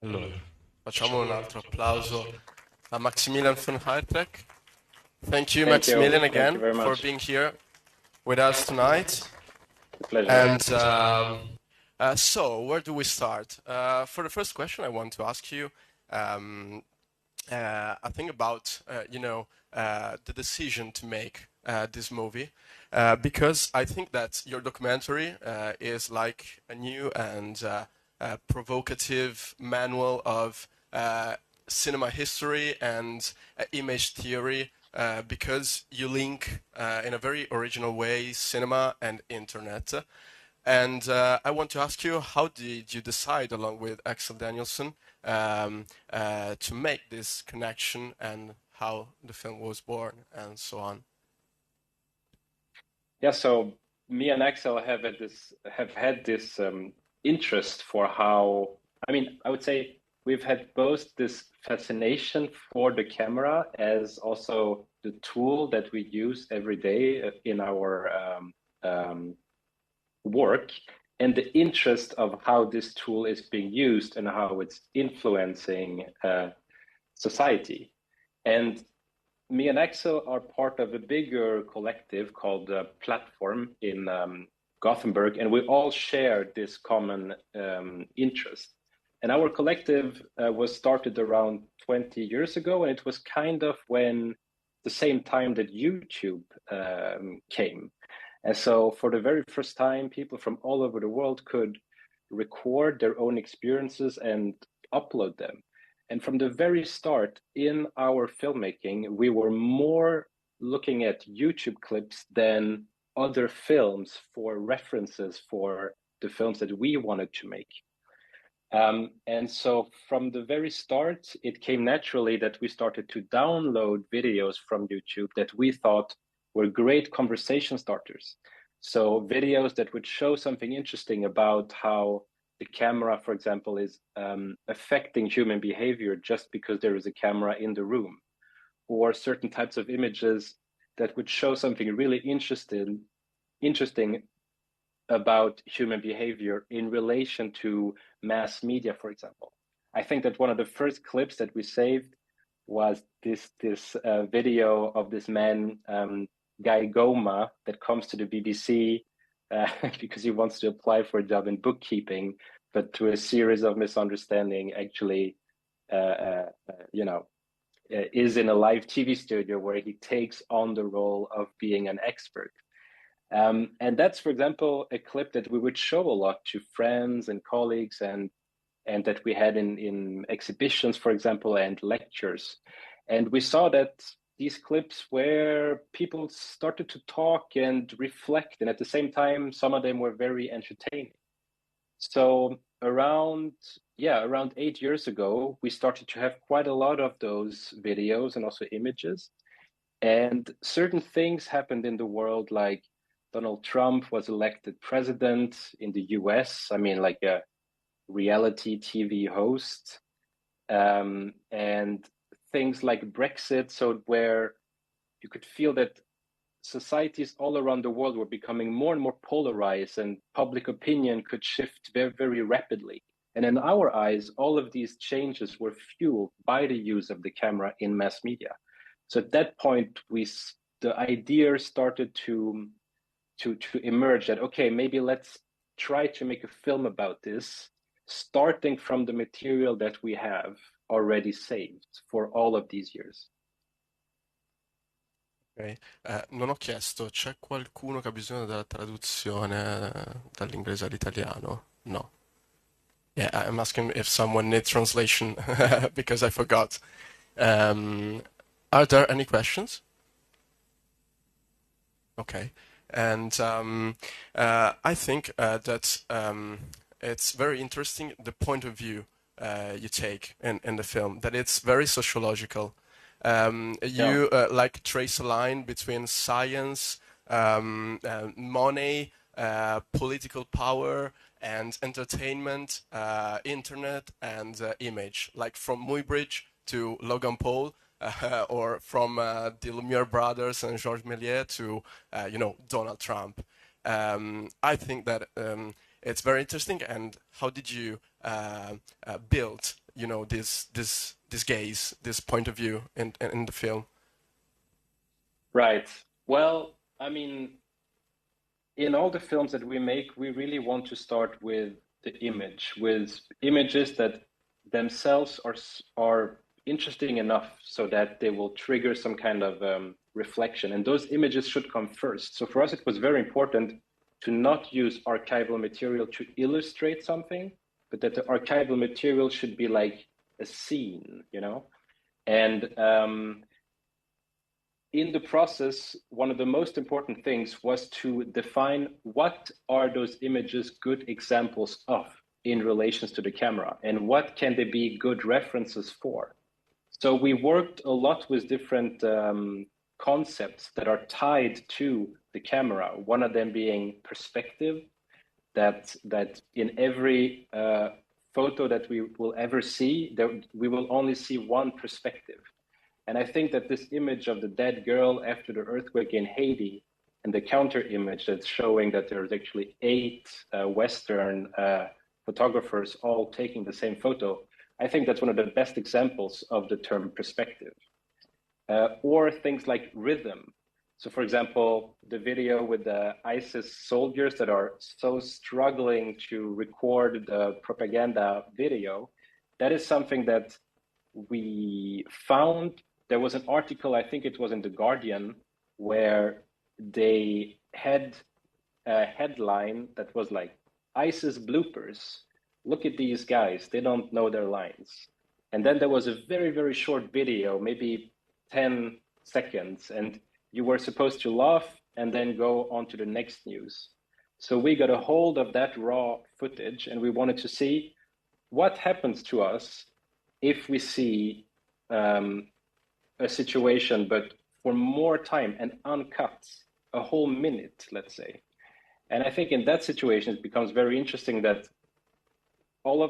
Allora, facciamo un altro applauso a Maximilien Van Aertryck. Thank you, Thank you. Maximilian, Thank you again very for much. being here with us tonight. Pleasure. And so, where do we start? For the first question, I want to ask you, I think about the decision to make this movie, because I think that your documentary is like a new and provocative manual of cinema history and image theory, because you link in a very original way cinema and internet. And I want to ask you, how did you decide, along with Axel Danielson, to make this connection, and how the film was born, and so on? Yeah, so me and Axel have had this interest for how, I would say we've had both this fascination for the camera as also the tool that we use every day in our work, and the interest of how this tool is being used and how it's influencing society. And me and Axel are part of a bigger collective called Platform in Gothenburg, and we all share this common interest. And our collective was started around 20 years ago, and it was kind of when the same time that YouTube came. And so for the very first time, people from all over the world could record their own experiences and upload them. And from the very start in our filmmaking, we were more looking at YouTube clips than other films for references for the films that we wanted to make. And so from the very start, it came naturally that we started to download videos from YouTube that we thought were great conversation starters. So videos that would show something interesting about how the camera, for example, is affecting human behavior just because there is a camera in the room, or certain types of images that would show something really interesting about human behavior in relation to mass media, for example. I think that one of the first clips that we saved was this video of this man, Guy Goma, that comes to the BBC because he wants to apply for a job in bookkeeping, but through a series of misunderstanding, actually, is in a live TV studio where he takes on the role of being an expert. And that's, for example, a clip that we would show a lot to friends and colleagues, and that we had in exhibitions, for example, and lectures. And we saw that these clips where people started to talk and reflect, and at the same time, some of them were very entertaining. So around 8 years ago, we started to have quite a lot of those videos and also images. And certain things happened in the world, like Donald Trump was elected president in the US, like a reality TV host, and things like Brexit, so where you could feel that societies all around the world were becoming more and more polarized, and public opinion could shift very, very rapidly. And in our eyes, all of these changes were fueled by the use of the camera in mass media. So at that point, the idea started to emerge that, okay, maybe let's try to make a film about this, starting from the material that we have already saved for all of these years. Ok. Non ho chiesto, c'è qualcuno che ha bisogno della traduzione dall'inglese all'italiano? No. Yeah, I'm asking if someone needs translation because I forgot. Um, are there any questions? Okay. And I think that it's very interesting the point of view you take in the film, that it's very sociological. Yeah. You like trace a line between science, money, political power, and entertainment, internet, and image, like from Muybridge to Logan Paul, or from the Lumiere brothers and Georges Méliès to, Donald Trump. I think that it's very interesting. And how did you build, this gaze, this point of view in the film? Right. Well, I mean, in all the films that we make, we really want to start with the image, with images that themselves are interesting enough so that they will trigger some kind of reflection, and those images should come first. So for us, it was very important to not use archival material to illustrate something, but that the archival material should be like a scene, and in the process, one of the most important things was to define what are those images good examples of in relations to the camera, and what can they be good references for. So we worked a lot with different concepts that are tied to the camera. One of them being perspective, that in every photo that we will ever see, that we will only see one perspective. And I think that this image of the dead girl after the earthquake in Haiti, and the counter image that's showing that there's actually eight Western photographers all taking the same photo, I think that's one of the best examples of the term perspective. Or things like rhythm. So, for example, the video with the ISIS soldiers that are so struggling to record the propaganda video, that is something that we found. There was an article, I think it was in The Guardian, where they had a headline that was like, ISIS bloopers. Look at these guys, they don't know their lines. And then there was a very, very short video, maybe 10 seconds, and you were supposed to laugh and then go on to the next news. So we got a hold of that raw footage, and we wanted to see what happens to us if we see a situation, but for more time and uncut, a whole minute, let's say. And I think in that situation, it becomes very interesting that all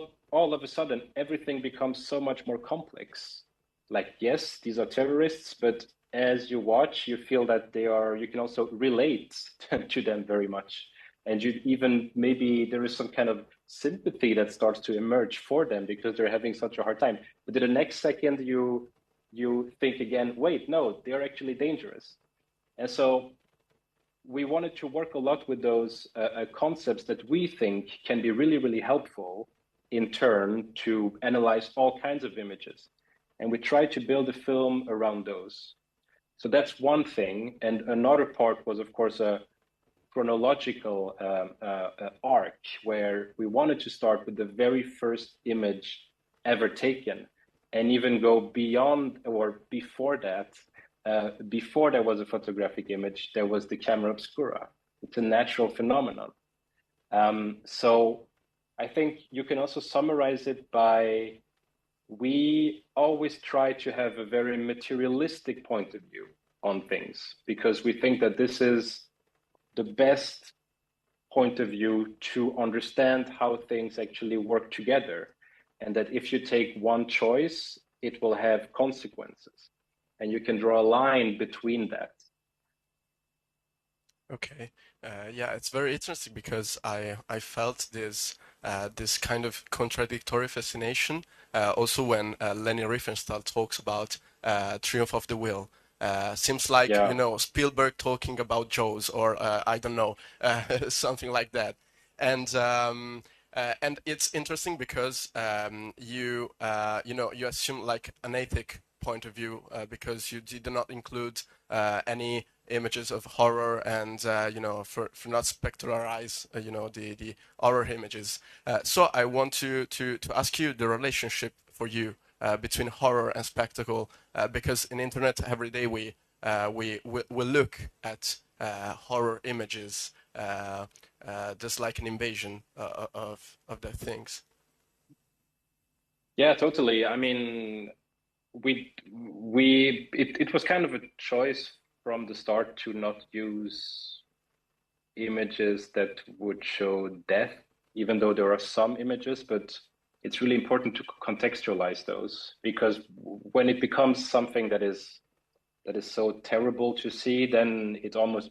of a sudden everything becomes so much more complex. Like, yes, these are terrorists, but as you watch, you feel that you can also relate to them very much. And you even, maybe there is some kind of sympathy that starts to emerge for them because they're having such a hard time. But then the next second you think again, wait, no, they're actually dangerous. And so we wanted to work a lot with those concepts that we think can be really, really helpful in turn to analyze all kinds of images. And we tried to build a film around those. So that's one thing. And another part was, of course, a chronological arc where we wanted to start with the very first image ever taken and even go beyond or before that. Before there was a photographic image, there was the camera obscura. It's a natural phenomenon. So I think you can also summarize it by, we always try to have a very materialistic point of view on things because we think that this is the best point of view to understand how things actually work together. And that if you take one choice, it will have consequences. And you can draw a line between that. Okay. Yeah, it's very interesting because I felt this kind of contradictory fascination also when Leni Riefenstahl talks about Triumph of the Will. Seems like, Yeah. Spielberg talking about Jaws, or I don't know, something like that. And it's interesting because you assume like an ethic point of view because you did not include any images of horror and for not spectralize the horror images. So I want to ask you the relationship for you between horror and spectacle because in internet every day we look at horror images just like an invasion of the things. Yeah, totally. I mean, it was kind of a choice from the start to not use images that would show death, even though there are some images, but it's really important to contextualize those because when it becomes something that is so terrible to see, then it almost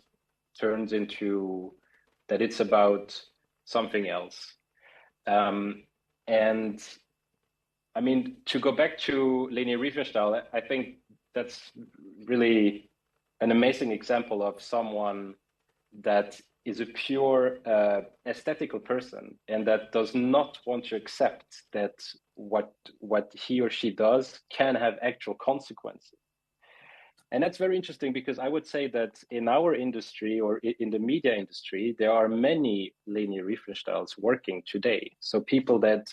turns into that it's about something else. And I mean, to go back to Leni Riefenstahl, I think that's really an amazing example of someone that is a pure aesthetical person and that does not want to accept that what he or she does can have actual consequences. And that's very interesting because I would say that in our industry or in the media industry, there are many Leni Riefenstahls working today. So people that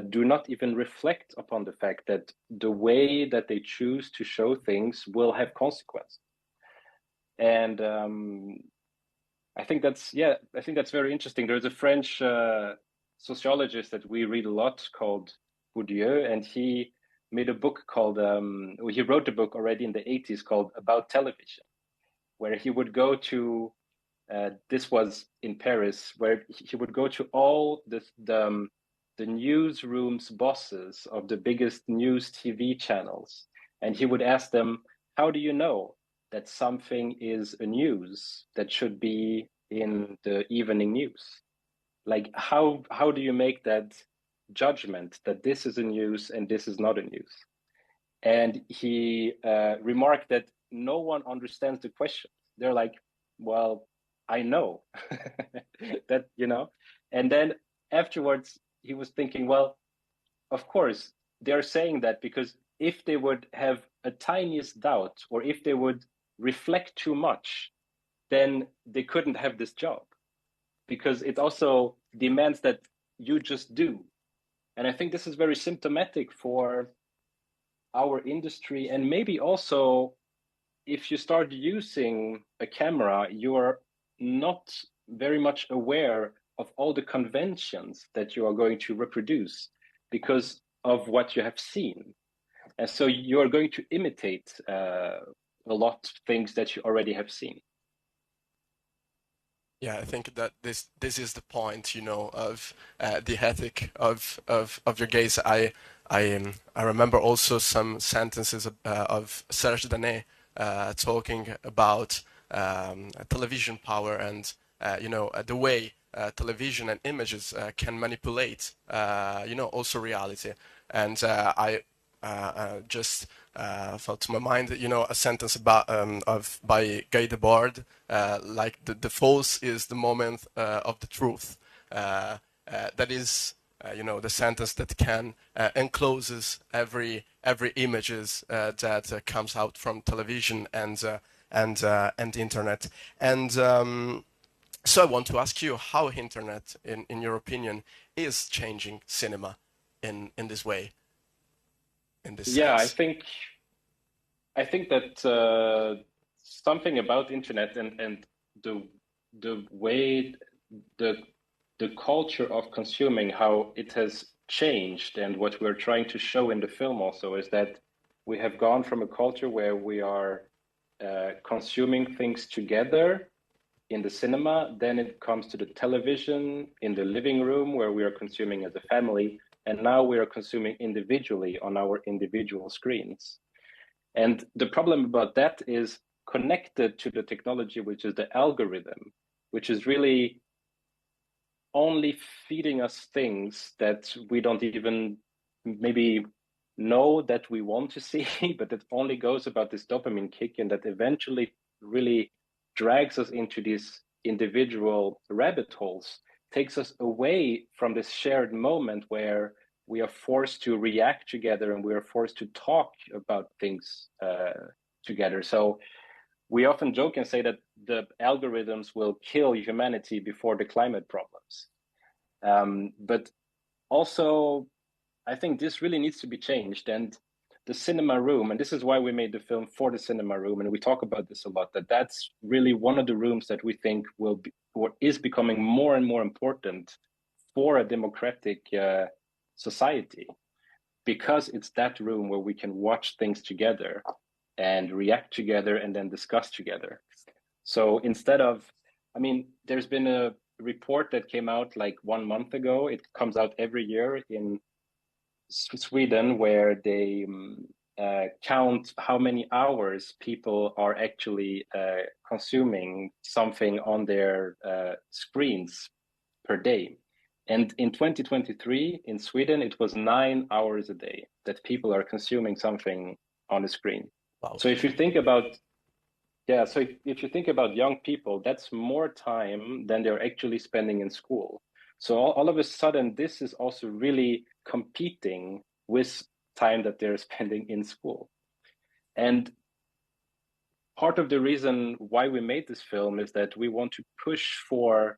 do not even reflect upon the fact that the way that they choose to show things will have consequences. And I think that's very interesting. There's a French sociologist that we read a lot called Bourdieu, and he made a book called, he wrote a book already in the 80s called About Television, where he would go to, this was in Paris, where he would go to all the newsroom's bosses of the biggest news TV channels, and he would ask them, how do you know that something is a news that should be in the evening news? Like how do you make that judgment that this is a news and this is not a news? And he remarked that no one understands the question. They're like, well, I know that, and then afterwards he was thinking, well, of course they're saying that because if they would have a tiniest doubt or if they would reflect too much, then they couldn't have this job because it also demands that you just do. And I think this is very symptomatic for our industry. And maybe also, if you start using a camera, you're not very much aware of all the conventions that you are going to reproduce because of what you have seen. And so you are going to imitate a lot of things that you already have seen. Yeah, I think that this is the point, of the ethic of your gaze. I remember also some sentences of Serge Danet talking about television power and the way television and images can manipulate also reality. And I just fell to my mind, a sentence about by Guy Debord, like the false is the moment of the truth. That is, the sentence that can encloses every images that comes out from television and the internet. And so I want to ask you how internet, in your opinion, is changing cinema in this way, in this Yeah, sense. I think that something about internet and the way the the culture of consuming, how it has changed, and what we're trying to show in the film also is that we have gone from a culture where we are consuming things together in the cinema, then it comes to the television in the living room where we are consuming as a family, and now we are consuming individually on our individual screens. And the problem about that is connected to the technology, which is the algorithm, which is really only feeding us things that we don't even maybe know that we want to see, but it only goes about this dopamine kick, and that eventually really drags us into these individual rabbit holes, takes us away from this shared moment where we are forced to react together, and we are forced to talk about things together. So we often joke and say that the algorithms will kill humanity before the climate problems. But also, I think this really needs to be changed. And the cinema room, and this is why we made the film for the cinema room, and we talk about this a lot, that's really one of the rooms that we think will be, or is becoming more and more important for a democratic society, because it's that room where we can watch things together and react together and then discuss together. So instead of, I mean, there's been a report that came out like 1 month ago. It comes out every year in Sweden, where they count how many hours people are actually consuming something on their screens per day. And in 2023 in Sweden, it was 9 hours a day that people are consuming something on the screen. Wow. So if you think about, yeah, so if you think about young people, that's more time than they're actually spending in school. So all of a sudden, this is also really competing with time that they're spending in school. And part of the reason why we made this film is that we want to push for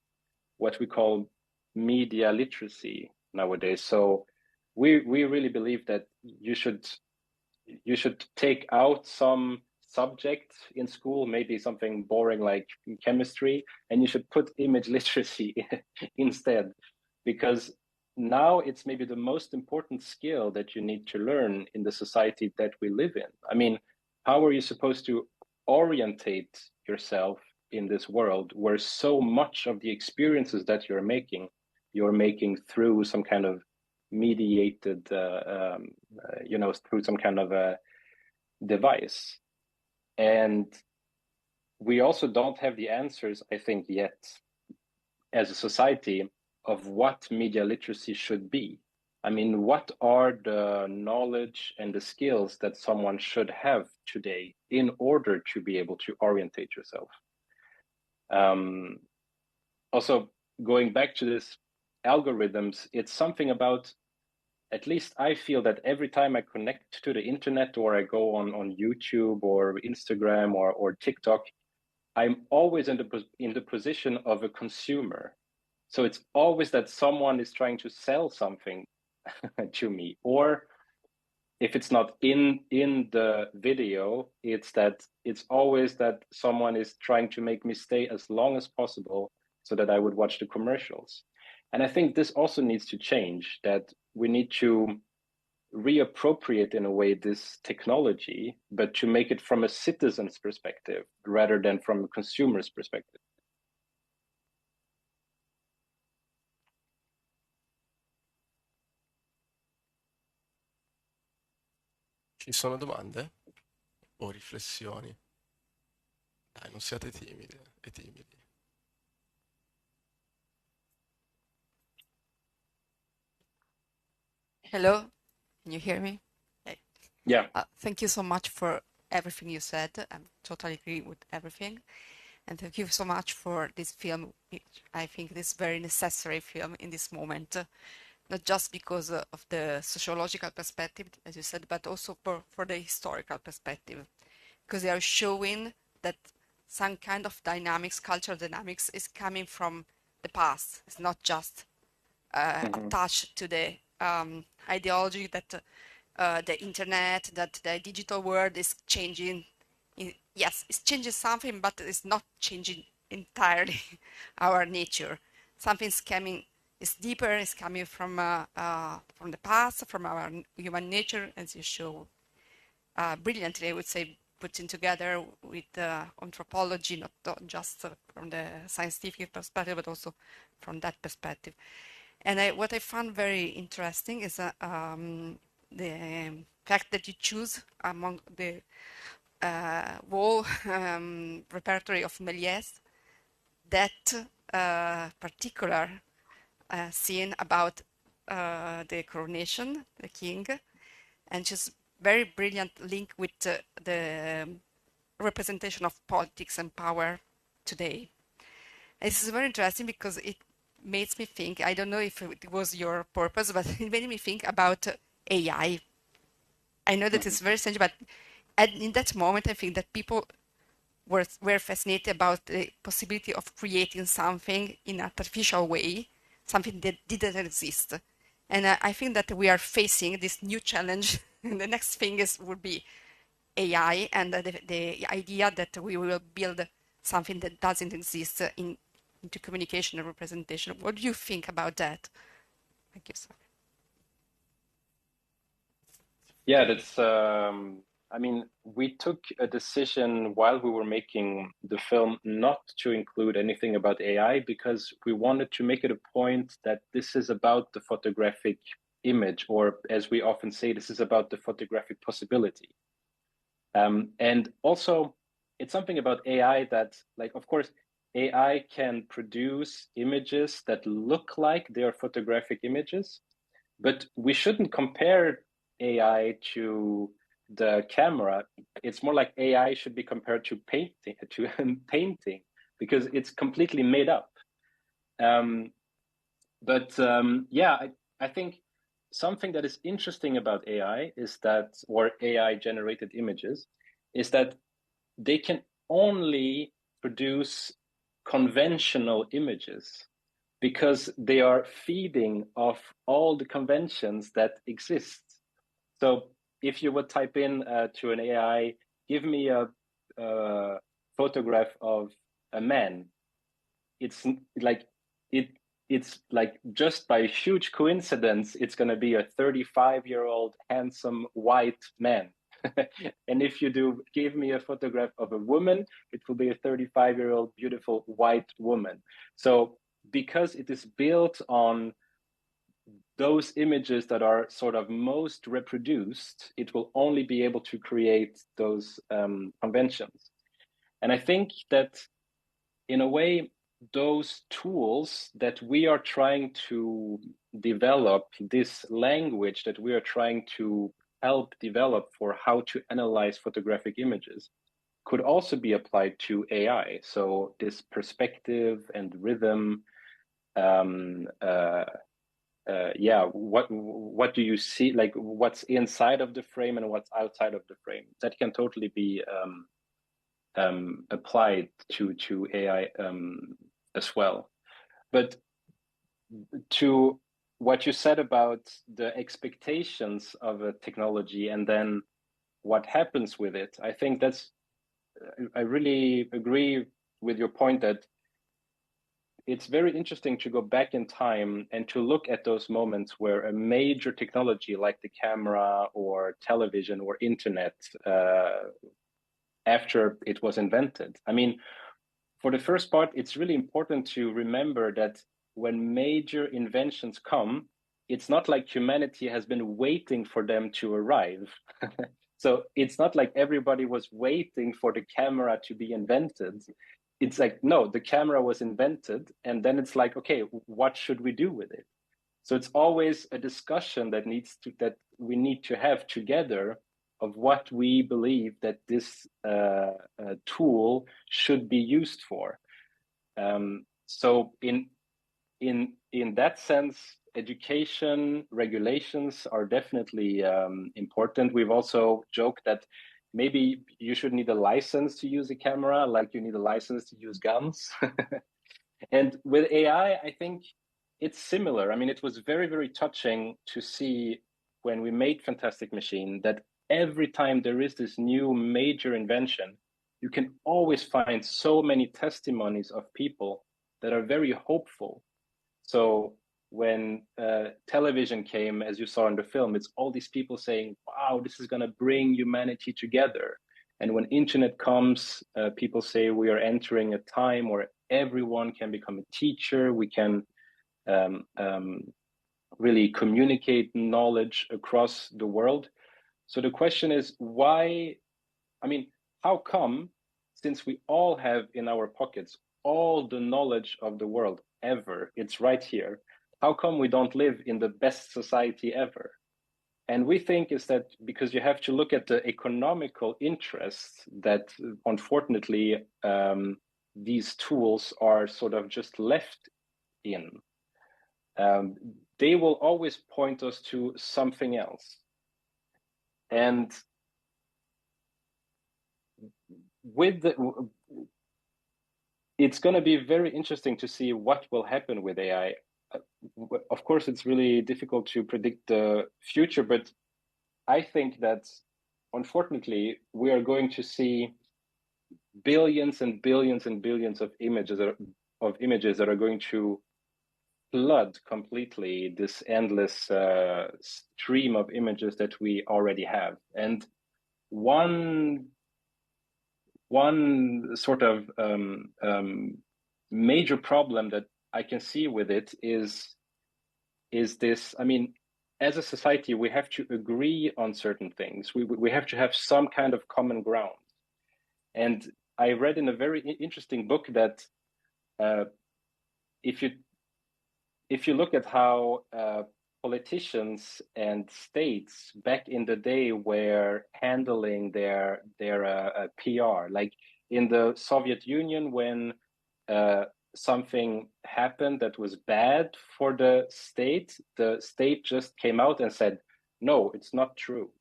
what we call media literacy nowadays. So we really believe that you should take out some subject in school, maybe something boring like chemistry, and you should put image literacy instead, because now it's maybe the most important skill that you need to learn in the society that we live in. I mean, how are you supposed to orientate yourself in this world where so much of the experiences that you're making through some kind of mediated, through some kind of a device? And we also don't have the answers, I think, yet as a society of what media literacy should be. I mean, what are the knowledge and the skills that someone should have today in order to be able to orientate yourself? Also, going back to this algorithms, it's something about, at least I feel that every time I connect to the internet, or I go on YouTube or Instagram or TikTok, I'm always in the position of a consumer. So it's always that someone is trying to sell something to me, or if it's not in the video, it's always that someone is trying to make me stay as long as possible so that I would watch the commercials. And I think this also needs to change, that we need to reappropriate in a way this technology, but to make it from a citizen's perspective rather than from a consumer's perspective. Ci sono domande o riflessioni? Dai, non siate timidi e timidi. Hello, can you hear me? Hey. Yeah. Thank you so much for everything you said. I totally agree with everything. And thank you so much for this film, which I think is very necessary film in this moment, not just because of the sociological perspective, as you said, but also for the historical perspective, because they are showing that some kind of dynamics, cultural dynamics, is coming from the past. It's not just attached to the ideology that the internet, that the digital world is changing. Yes, it's changing something, but it's not changing entirely our nature. Something's coming, it's deeper, it's coming from the past, from our human nature, as you show brilliantly, I would say, putting together with anthropology, not just from the scientific perspective, but also from that perspective. And what I found very interesting is the fact that you choose among the whole repertory of Méliès that particular scene about the coronation, the king, and just very brilliant link with the representation of politics and power today. This is very interesting because makes me think, I don't know if it was your purpose, but it made me think about AI. I know that it's very strange, but in that moment, I think that people were fascinated about the possibility of creating something in an artificial way, something that didn't exist. And I think that we are facing this new challenge. And the next thing would be AI and the idea that we will build something that doesn't exist into communication and representation. What do you think about that? Thank you, sir. Yeah, that's, I mean, we took a decision while we were making the film not to include anything about AI because we wanted to make it a point that this is about the photographic image, or as we often say, this is about the photographic possibility. And also, it's something about AI that, like, of course, AI can produce images that look like they are photographic images, but we shouldn't compare AI to the camera. It's more like AI should be compared to painting because it's completely made up. Yeah, I think something that is interesting about AI is that, or AI generated images, is that they can only produce conventional images because they are feeding off all the conventions that exist. So if you would type in to an AI, give me a photograph of a man, it's like it's like just by huge coincidence, it's going to be a 35-year-old handsome white man. And if you do give me a photograph of a woman, it will be a 35-year-old beautiful white woman. So because it is built on those images that are sort of most reproduced, it will only be able to create those conventions. And I think that in a way, those tools that we are trying to develop, this language that we are trying to help develop for how to analyze photographic images, could also be applied to AI. So this perspective and rhythm, yeah, what do you see? Like what's inside of the frame and what's outside of the frame? That can totally be applied to AI as well. But to what you said about the expectations of a technology and then what happens with it, I think I really agree with your point that it's very interesting to go back in time and to look at those moments where a major technology like the camera or television or internet, after it was invented. I mean, for the first part, it's really important to remember that when major inventions come, it's not like humanity has been waiting for them to arrive. So it's not like everybody was waiting for the camera to be invented. It's like, no, the camera was invented, and then it's like, okay, what should we do with it? So it's always a discussion that we need to have together of what we believe that this tool should be used for. So in that sense, education regulations are definitely important. We've also joked that maybe you should need a license to use a camera, like you need a license to use guns. And with AI, I think it's similar. I mean, it was very, very touching to see when we made Fantastic Machine that every time there is this new major invention, you can always find so many testimonies of people that are very hopeful. So when television came, as you saw in the film, it's all these people saying, wow, this is going to bring humanity together. And when internet comes, people say we are entering a time where everyone can become a teacher. We can really communicate knowledge across the world. So the question is why, I mean, how come, since we all have in our pockets all the knowledge of the world ever, it's right here, how come we don't live in the best society ever? And we think is that because you have to look at the economical interests that unfortunately these tools are sort of just left in. they will always point us to something else. And it's going to be very interesting to see what will happen with AI. Of course, it's really difficult to predict the future, but I think that unfortunately, we are going to see billions and billions and billions of images that are going to flood completely this endless stream of images that we already have. And one sort of major problem that I can see with it is this. I mean, as a society, we have to agree on certain things. We have to have some kind of common ground. And I read in a very interesting book that if you look at how politicians and states back in the day were handling their PR, like in the Soviet Union, when something happened that was bad for the state just came out and said, no, it's not true.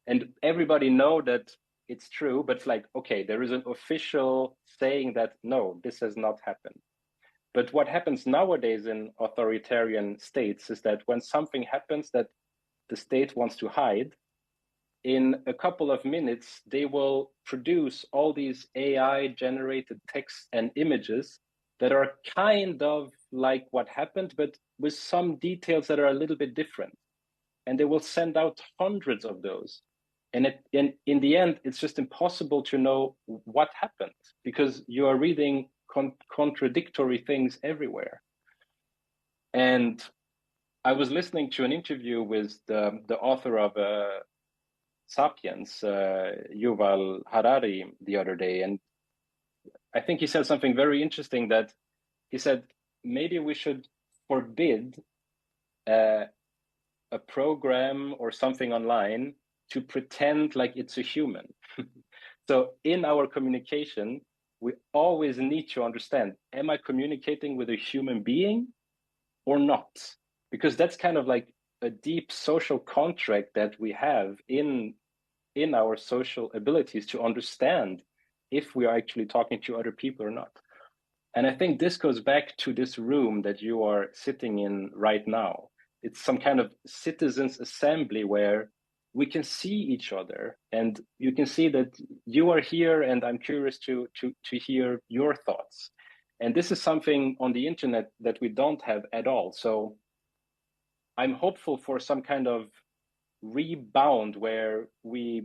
And everybody know that it's true, but it's like, okay, there is an official saying that, no, this has not happened. But what happens nowadays in authoritarian states is that when something happens that the state wants to hide, in a couple of minutes, they will produce all these AI-generated text and images that are kind of like what happened, but with some details that are a little bit different. And they will send out hundreds of those. And in the end, it's just impossible to know what happened because you are reading contradictory things everywhere. And I was listening to an interview with the author of Sapiens, Yuval Harari, the other day, and I think he said something very interesting. That he said maybe we should forbid a program or something online to pretend like it's a human. So in our communication, we always need to understand, am I communicating with a human being or not? Because that's kind of like a deep social contract that we have in our social abilities to understand if we are actually talking to other people or not. And I think this goes back to this room that you are sitting in right now. It's some kind of citizens' assembly where we can see each other, and you can see that you are here, and I'm curious to hear your thoughts. And this is something on the internet that we don't have at all. So I'm hopeful for some kind of rebound where we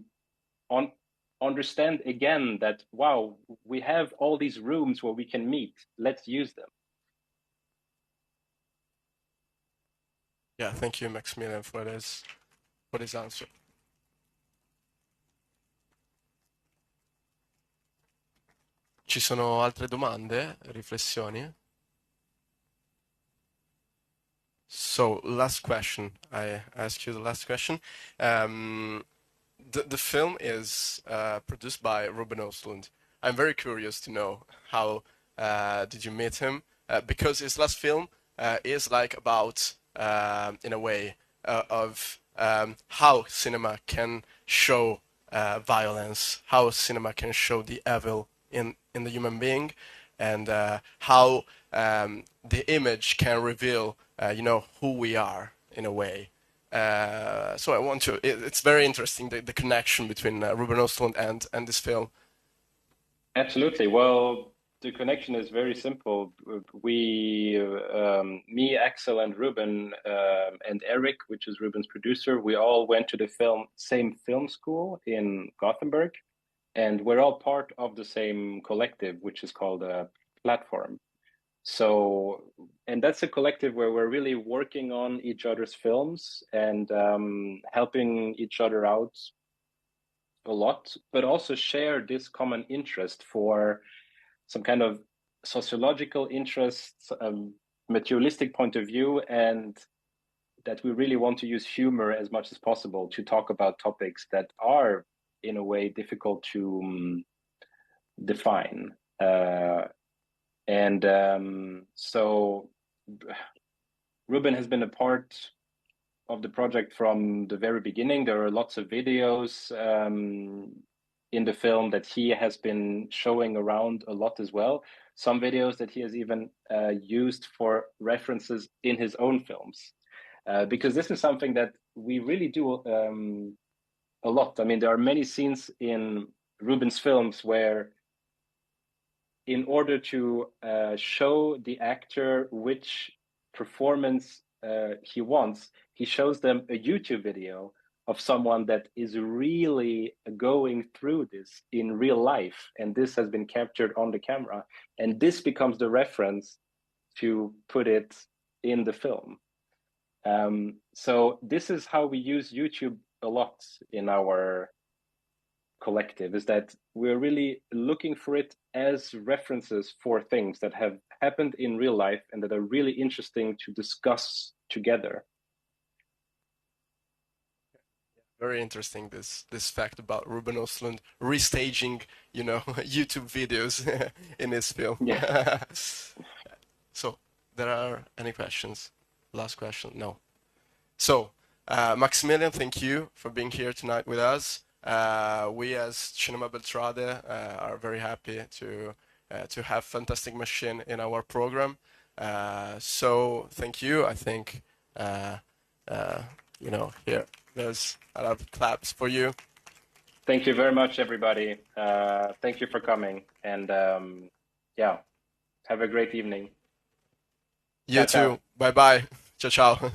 understand again that, wow, we have all these rooms where we can meet. Let's use them. Yeah, thank you, Maximilien, for this answer. Ci sono altre domande, riflessioni? So, last question. I ask you the last question. The film is produced by Ruben Östlund. I'm very curious to know how did you meet him? Because his last film is like about, in a way, of how cinema can show violence, how cinema can show the evil in the human being, and how the image can reveal, who we are in a way. So I want to. It's very interesting the connection between Ruben Östlund and this film. Absolutely. Well, the connection is very simple. We, me, Axel, and Ruben, and Eric, which is Ruben's producer, we all went to the same film school in Gothenburg, and we're all part of the same collective, which is called a Platform. So, and that's a collective where we're really working on each other's films and helping each other out a lot, but also share this common interest for some kind of sociological interests, materialistic point of view, and that we really want to use humor as much as possible to talk about topics that are, in a way, difficult to define. So Ruben has been a part of the project from the very beginning. There are lots of videos in the film that he has been showing around a lot as well. Some videos that he has even used for references in his own films. Because this is something that we really do a lot. I mean, there are many scenes in Ruben's films where, in order to show the actor which performance he wants, he shows them a YouTube video of someone that is really going through this in real life. And this has been captured on the camera. And this becomes the reference to put it in the film. So this is how we use YouTube a lot in our collective, is that we're really looking for it as references for things that have happened in real life and that are really interesting to discuss together. Very interesting, this fact about Ruben Östlund restaging, you know, YouTube videos in his film. Yeah. So, there are any questions? Last question? No. So, Maximilian, thank you for being here tonight with us. We as Cinema Beltrade are very happy to have Fantastic Machine in our program. So thank you. I think you know, here there's a lot of claps for you. Thank you very much, everybody. Thank you for coming, and yeah, have a great evening. You Ciao, ciao. too. Bye bye. Ciao ciao.